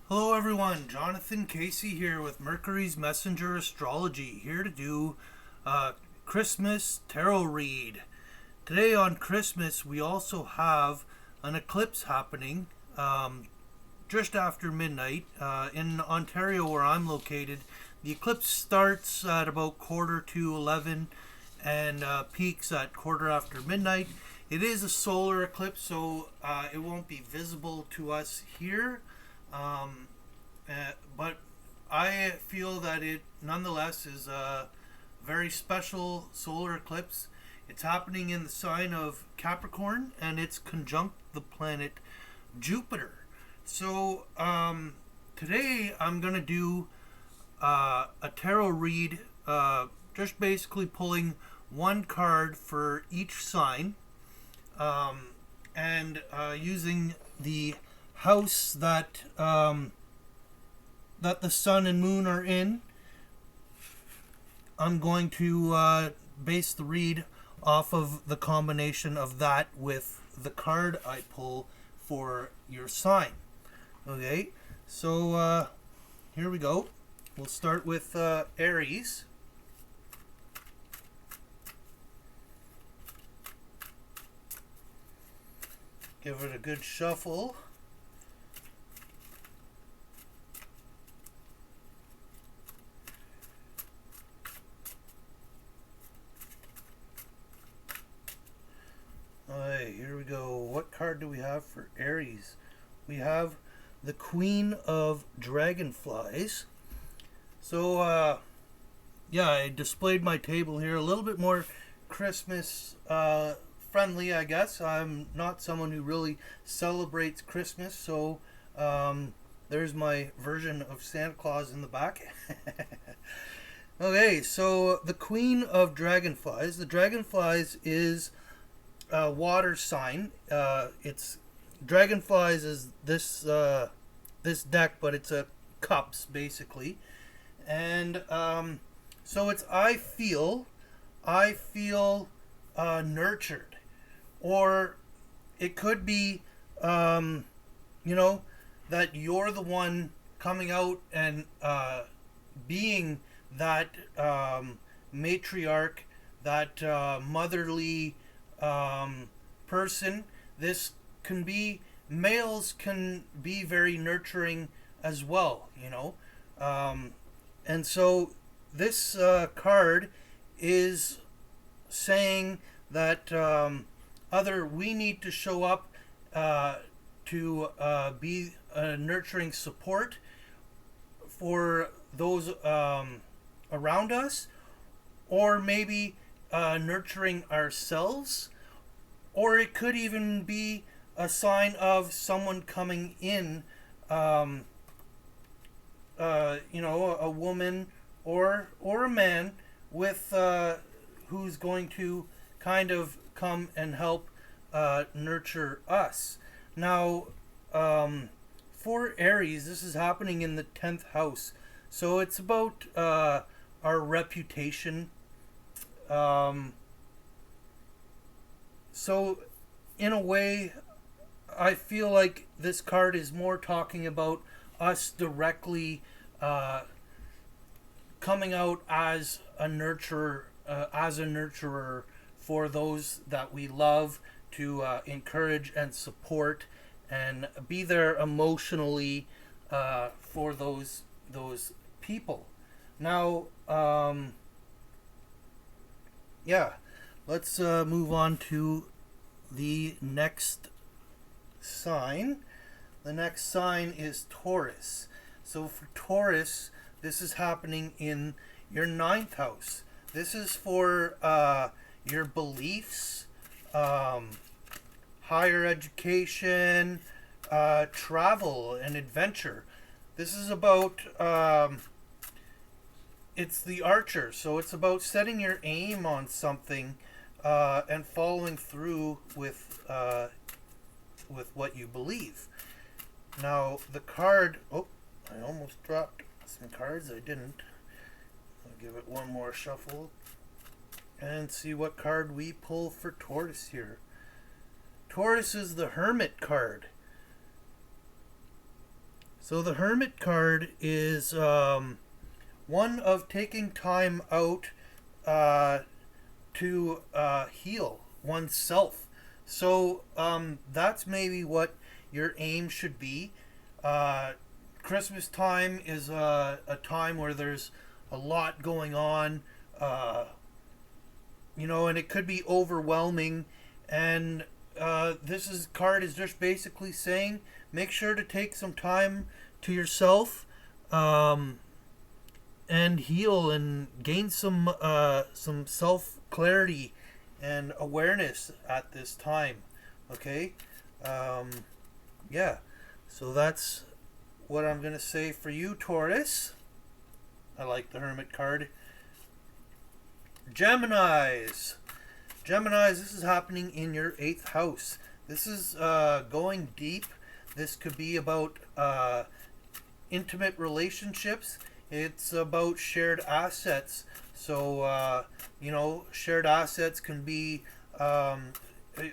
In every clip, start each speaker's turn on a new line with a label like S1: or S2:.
S1: Hello everyone, Jonathan Casey here with Mercury's Messenger Astrology, here to do a Christmas tarot read. Today on Christmas we also have an eclipse happening just after midnight. In Ontario where I'm located, the eclipse starts at about 11:15 and peaks at quarter after midnight. It is a solar eclipse, so it won't be visible to us here. Um, but I feel that it nonetheless is a very special solar eclipse. It's happening in the sign of Capricorn and it's conjunct the planet Jupiter. So today I'm going to do a tarot read, just basically pulling one card for each sign, and using the house that the sun and moon are in. I'm going to base the read off of the combination of that with the card I pull for your sign. Okay, so here we go. We'll start with Aries. Give it a good shuffle. Alright, here we go. What card do we have for Aries? We have the Queen of Dragonflies. So, yeah, I displayed my table here a little bit more Christmas friendly, I guess. I'm not someone who really celebrates Christmas, so there's my version of Santa Claus in the back. Okay, so the Queen of Dragonflies. The Dragonflies is a water sign. It's Dragonflies is this deck, but it's a cups basically, and so it's I feel nurtured, or it could be that you're the one coming out and being that matriarch, that motherly person. This can be, males can be very nurturing as well, and so this card is saying that we need to show up to be a nurturing support for those around us, or maybe nurturing ourselves, or it could even be a sign of someone coming in, a woman or a man with who's going to kind of come and help nurture us. Now, for Aries, this is happening in the 10th house, so it's about our reputation. So, in a way, I feel like this card is more talking about us directly coming out as a nurturer, for those that we love, to encourage and support and be there emotionally for those people. Now, yeah, let's move on to the next sign. The next sign is Taurus. So for Taurus, this is happening in your 9th house. This is for your beliefs, higher education, travel, and adventure. This is about it's the Archer, so it's about setting your aim on something and following through with what you believe. Now the card. Oh, I almost dropped some cards. I didn't. I'll give it one more shuffle and see what card we pull for Taurus here. Taurus is the Hermit card. So the Hermit card is one of taking time out to heal oneself. So that's maybe what your aim should be. Christmas time is a time where there's a lot going on, and it could be overwhelming. And this card is just basically saying, make sure to take some time to yourself, and heal and gain some self clarity and awareness at this time. Okay, yeah. So that's what I'm gonna say for you, Taurus. I like the Hermit card. Geminis. Geminis, this is happening in your 8th house. This is going deep. This could be about intimate relationships. It's about shared assets. So, shared assets can be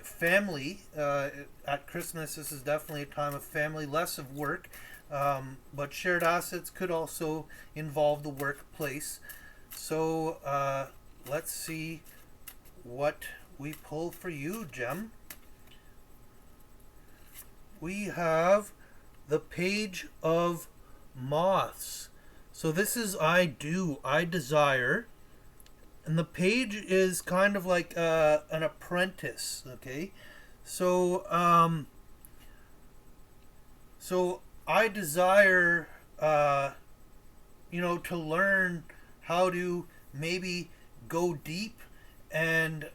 S1: family. At Christmas, this is definitely a time of family, less of work. But shared assets could also involve the workplace. So, let's see what we pull for you, Gem. We have the Page of Moths. So this is I desire. And the page is kind of like an apprentice, okay? So I desire, to learn how to maybe go deep and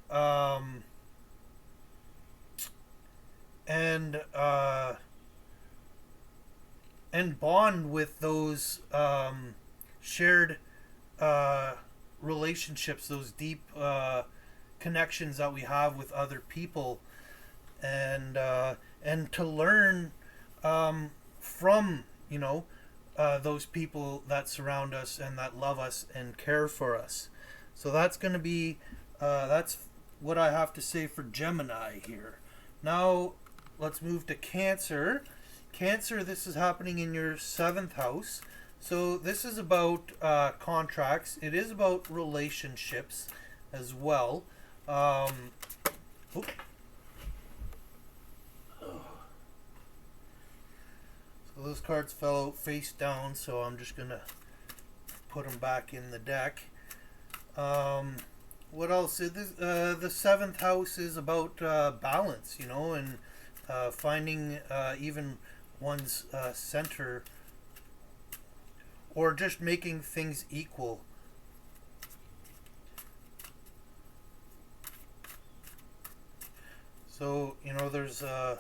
S1: bond with those shared relationships, those deep connections that we have with other people, and to learn from those people that surround us and that love us and care for us. So that's going to be that's what I have to say for Gemini here. Now let's move to Cancer. Cancer, this is happening in your 7th house. So this is about contracts. It is about relationships as well. So those cards fell out face down, so I'm just going to put them back in the deck. What else? The 7th house is about balance, and finding even one's center, or just making things equal. So, there's a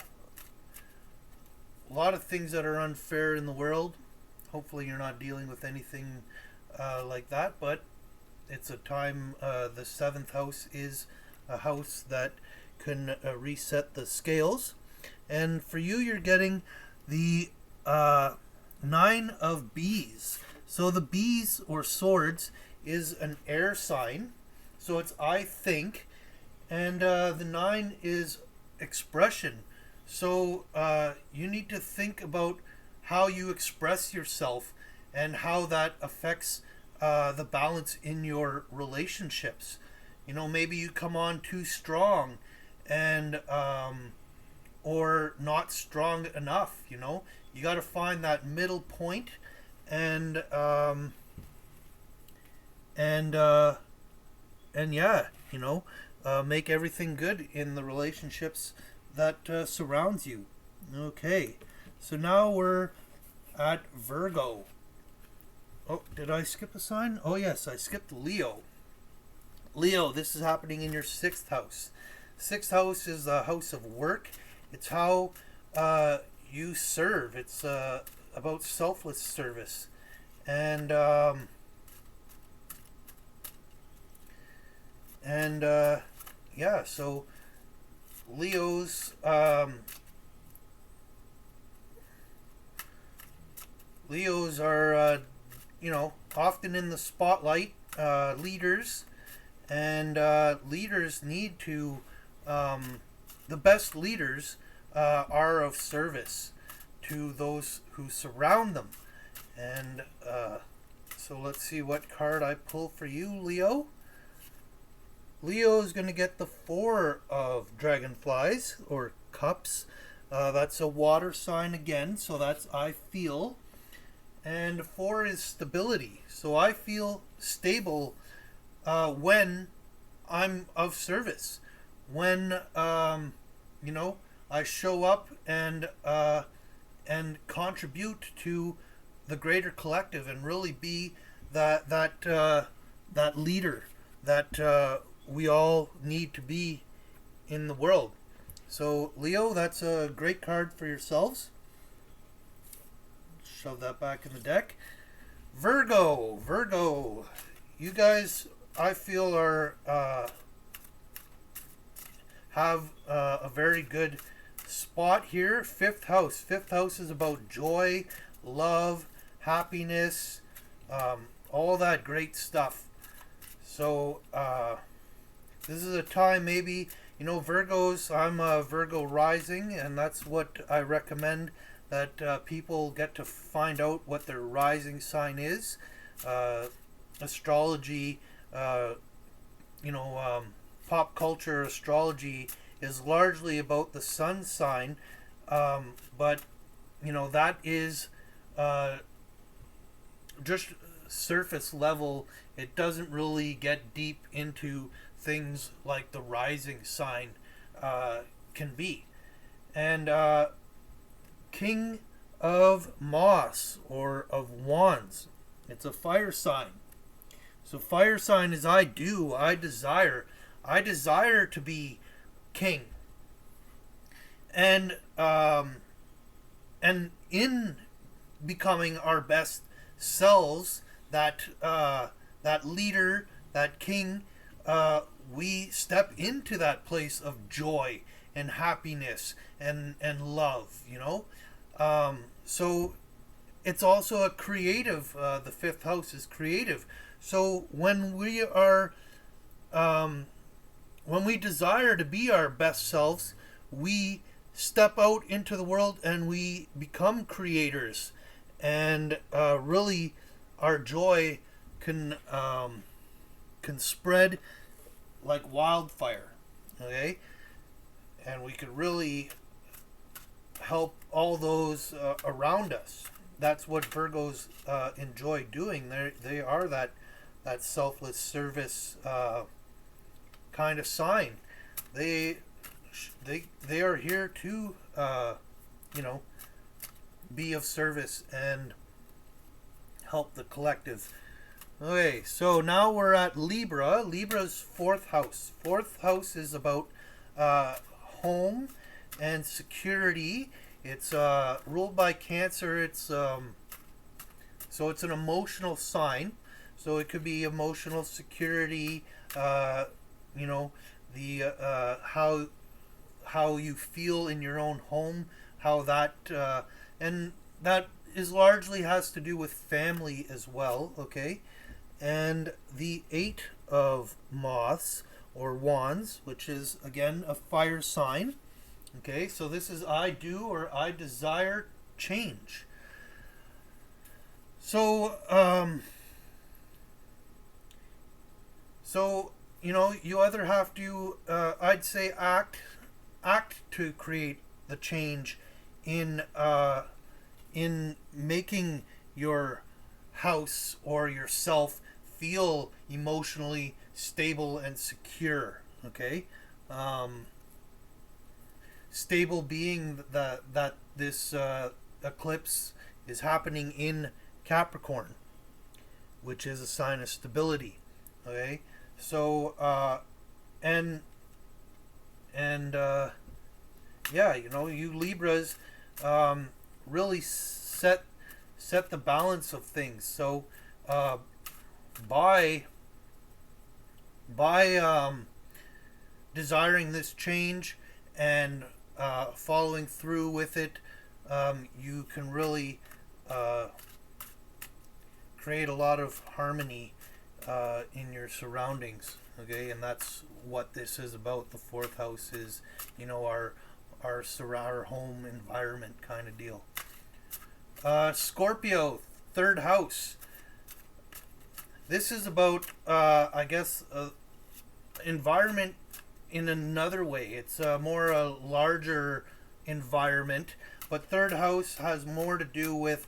S1: lot of things that are unfair in the world. Hopefully you're not dealing with anything like that, but it's a time, the 7th house is a house that can reset the scales. And for you, you're getting the 9 of Bees. So the bees, or swords, is an air sign. So it's I think. And the 9 is expression. So you need to think about how you express yourself and how that affects the balance in your relationships. Maybe you come on too strong, and or not strong enough. You got to find that middle point, and yeah, make everything good in the relationships that surrounds you. Okay, so now we're at Virgo. Oh, did I skip a sign? Oh yes, I skipped Leo. Leo, this is happening in your 6th house. 6th house is the house of work. It's how you serve. It's about selfless service. And yeah, so Leos are often in the spotlight, leaders, and leaders need to the best leaders are of service to those who surround them. And so let's see what card I pull for you, Leo. Leo is going to get the Four of Dragonflies, or Cups. That's a water sign again, so that's I feel. And 4 is stability. So I feel stable when I'm of service. When, you know, I show up and contribute to the greater collective and really be that leader that we all need to be in the world. So Leo, that's a great card for yourselves. Shove that back in the deck. Virgo, you guys, I feel are have a very good spot here. Fifth house is about joy, love, happiness, all that great stuff. So this is a time, maybe, you know, Virgos, I'm a Virgo rising, and that's what I recommend, that people get to find out what their rising sign is. Astrology, you know, pop culture astrology is largely about the sun sign, but, you know, that is just surface level. It doesn't really get deep into things like the rising sign can be. And King of Moss, or of Wands, it's a fire sign. So fire sign is I desire to be king. And in becoming our best selves, that leader, that king, we step into that place of joy and happiness and love, you know. So it's also a creative, the fifth house is creative. So when we are, when we desire to be our best selves, we step out into the world and we become creators, and really our joy can spread like wildfire, okay? And we could really help all those around us. That's what Virgos enjoy doing. They are that selfless service kind of sign. They are here to you know, be of service and help the collective. Okay, so now we're at Libra. Libra's fourth house. Fourth house is about home and security. It's ruled by Cancer. It's so it's an emotional sign. So it could be emotional security. You know, the how you feel in your own home. How that and that is largely has to do with family as well. Okay. And the 8 of Moths, or Wands, which is again a fire sign. Okay, so this is I do or I desire change. So so you know, you either have to I'd say act to create the change in making your house or yourself feel emotionally stable and secure. Okay, stable being that this eclipse is happening in Capricorn, which is a sign of stability. Okay, so yeah, you know, you Libras really set the balance of things. So by desiring this change and following through with it, you can really create a lot of harmony in your surroundings. Okay, and that's what this is about. The fourth house is, you know, our home environment kind of deal. Scorpio, third house. This is about, I guess, environment in another way. It's more a larger environment, but third house has more to do with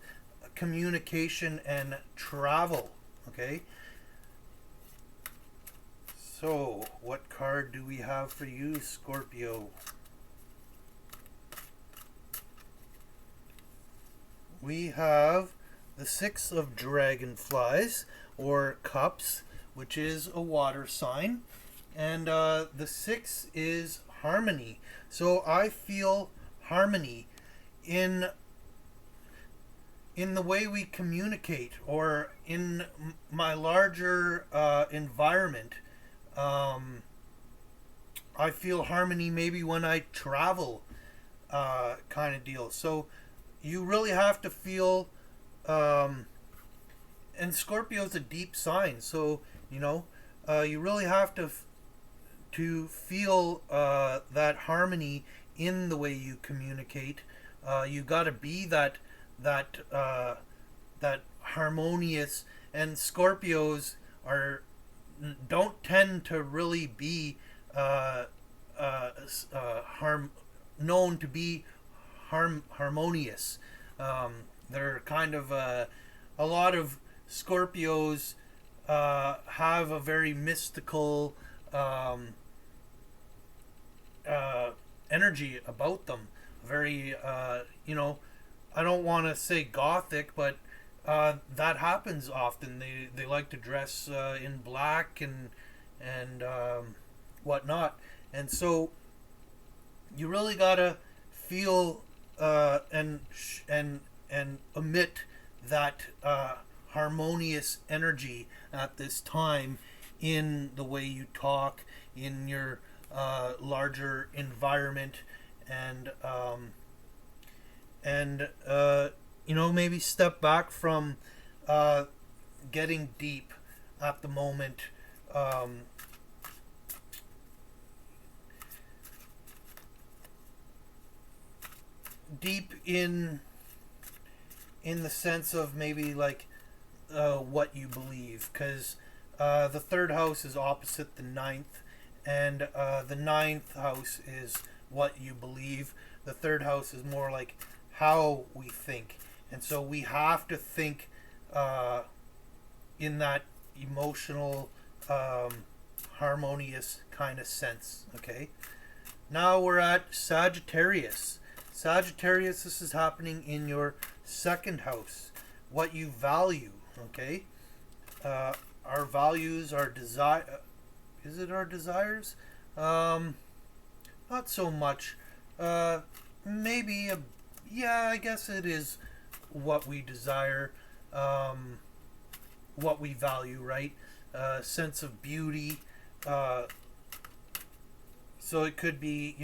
S1: communication and travel. Okay. So, what card do we have for you, Scorpio? We have the Six of Dragonflies, or Cups, which is a water sign. And the six is harmony. So I feel harmony in the way we communicate, or in my larger environment. I feel harmony maybe when I travel, kind of deal. So you really have to feel, and Scorpio's a deep sign, so you really have to feel that harmony in the way you communicate. You got to be that harmonious, and Scorpios don't tend to really be known to be harmonious. They're kind of a lot of Scorpios have a very mystical energy about them. Very, I don't want to say gothic, but that happens often. They like to dress in black and whatnot, and so you really gotta feel and emit that harmonious energy at this time in the way you talk, in your larger environment, and maybe step back from getting deep at the moment. Deep in the sense of maybe like what you believe, because the third house is opposite the ninth, and the ninth house is what you believe. The third house is more like how we think, and so we have to think in that emotional, harmonious kind of sense. Okay, now we're at Sagittarius. Sagittarius, this is happening in your second house, what you value. Okay, our values, our desire. Is it our desires? Not so much. Maybe yeah, I guess it is what we desire, what we value, right? Sense of beauty. So it could be,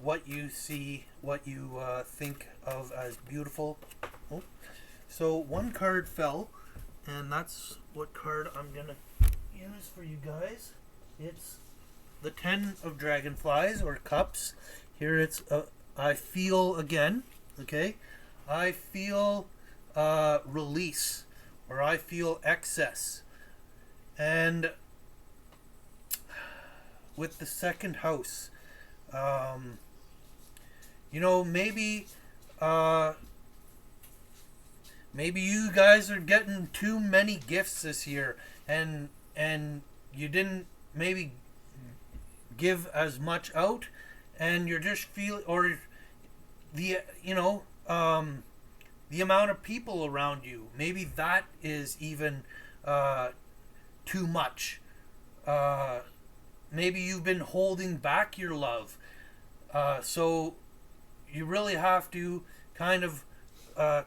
S1: what you see, what you think of as beautiful. Oh. So one card fell, and that's what card I'm gonna use for you guys. It's the Ten of Dragonflies, or Cups. Here it's I feel again. Okay, I feel release, or I feel excess, and with the second house, maybe maybe you guys are getting too many gifts this year, and you didn't maybe give as much out, and you're just feeling, or the the amount of people around you, maybe that is even too much. Maybe you've been holding back your love, so you really have to kind of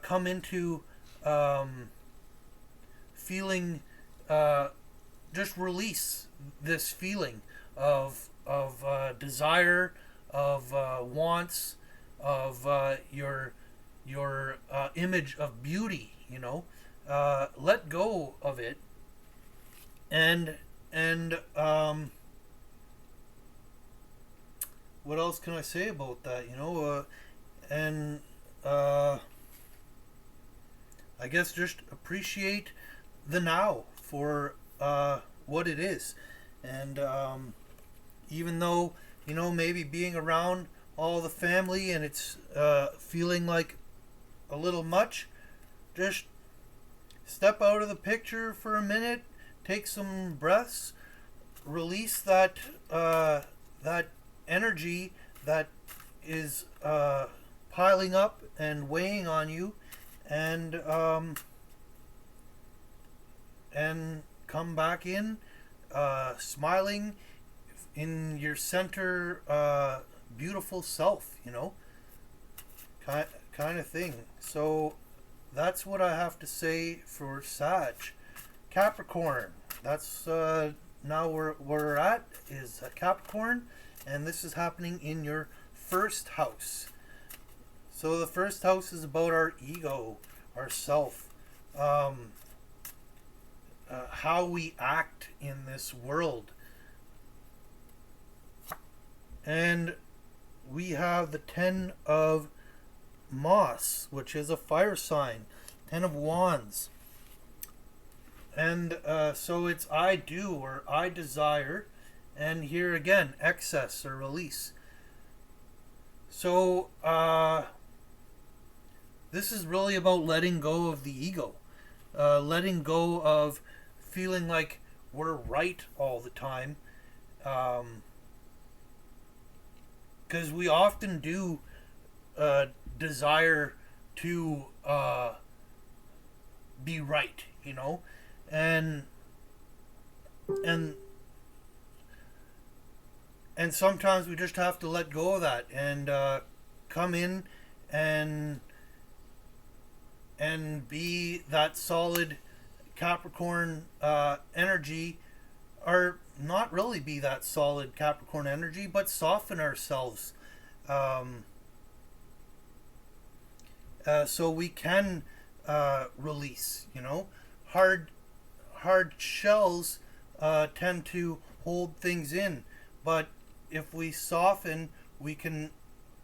S1: come into feeling, just release this feeling of desire, of wants, of your image of beauty. Let go of it, and what else can I say about that? I guess just appreciate the now for what it is. And even though, maybe being around all the family and it's feeling like a little much, just step out of the picture for a minute, take some breaths, release that energy that is piling up and weighing on you, and come back in, smiling in your center, beautiful self, kind of thing. So that's what I have to say for Sag. Capricorn, that's now where we're at is Capricorn, and this is happening in your first house. So the first house is about our ego, our self, how we act in this world. And we have the 10 of Moss, which is a fire sign, 10 of Wands. And so it's I do or I desire, and here again, excess or release. So this is really about letting go of the ego, letting go of feeling like we're right all the time, because we often do desire to be right, and sometimes we just have to let go of that and come in and be that solid Capricorn energy, or not really be that solid Capricorn energy, but soften ourselves, so we can release. Hard shells tend to hold things in, but if we soften, we can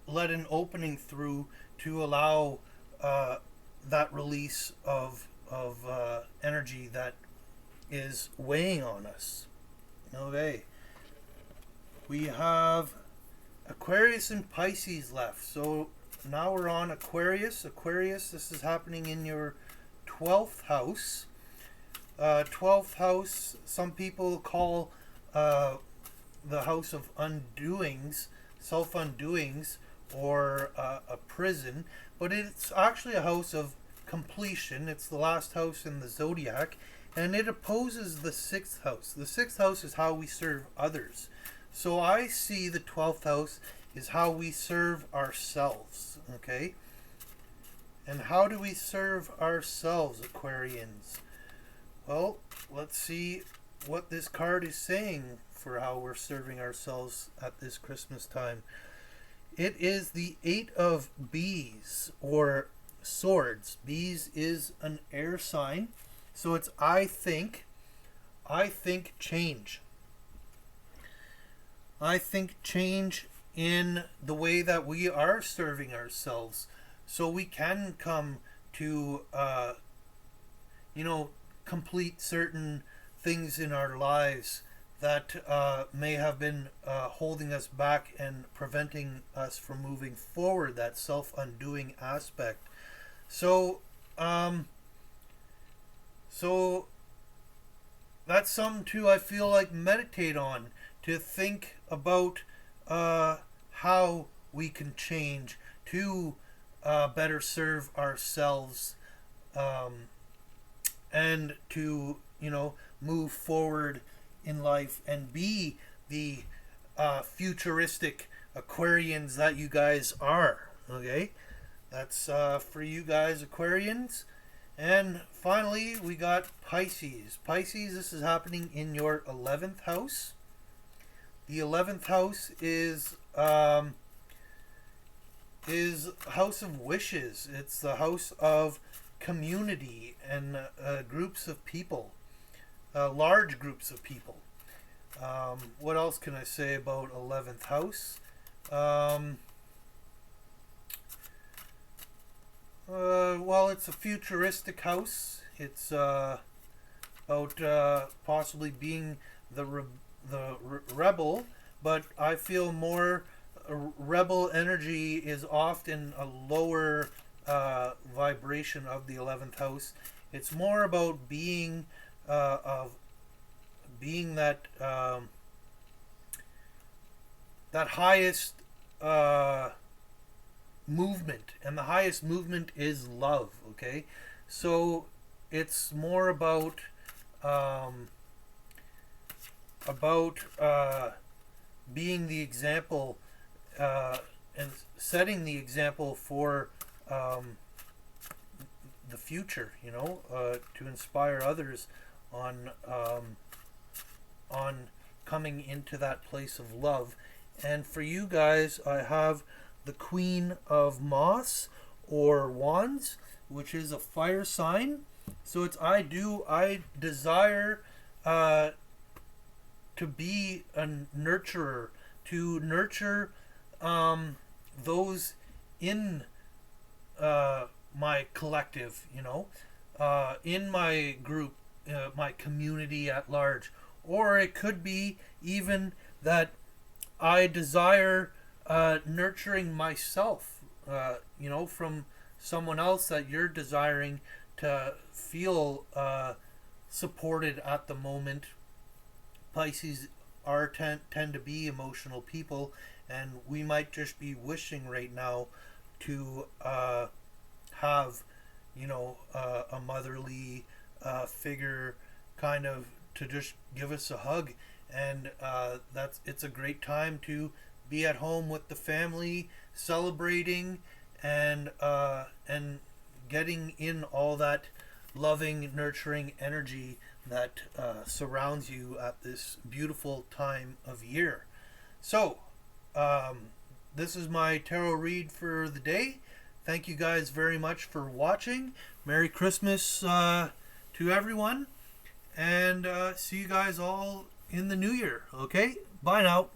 S1: let an opening through to allow that release of energy that is weighing on us. Okay. We have Aquarius and Pisces left. So now we're on Aquarius. Aquarius, this is happening in your 12th house. 12th house, some people call the house of undoings, self-undoings, or a prison, but it's actually a house of completion. It's the last house in the zodiac, and it opposes the 6th house. The 6th house is how we serve others. So I see the 12th house is how we serve ourselves, okay? And how do we serve ourselves, Aquarians? Well, let's see what this card is saying for how we're serving ourselves at this Christmas time. It is the 8 of Bees, or Swords. Bees is an air sign, so it's I think change. I think change in the way that we are serving ourselves, so we can come to complete certain things in our lives that may have been holding us back and preventing us from moving forward, that self-undoing aspect. So that's something to, I feel like, meditate on, to think about how we can change to better serve ourselves, and to move forward in life and be the futuristic Aquarians that you guys are. Okay, that's for you guys, Aquarians. And finally, we got Pisces. Pisces, this is happening in your 11th house. The 11th house is house of wishes. It's the house of community and groups of people, large groups of people. What else can I say about 11th house? Well, it's a futuristic house. It's about possibly being the rebel, but I feel more rebel energy is often a lower vibration of the 11th house. It's more about being that that highest movement, and the highest movement is love. Okay, so it's more about being the example and setting the example for the future, you know, to inspire others on coming into that place of love. And for you guys, I have the Queen of Moss or Wands, which is a fire sign. So it's I desire to be a nurturer, to nurture those in my collective, you know, in my group, my community at large. Or it could be even that I desire nurturing myself, you know, from someone else, that you're desiring to feel supported at the moment. Pisces tend to be emotional people, and we might just be wishing right now to have, you know, a motherly figure kind of to just give us a hug. And it's a great time to be at home with the family, celebrating and getting in all that loving, nurturing energy that surrounds you at this beautiful time of year. So this is my tarot read for the day. Thank you guys very much for watching. Merry Christmas to everyone, and see you guys all in the new year. Okay, bye now.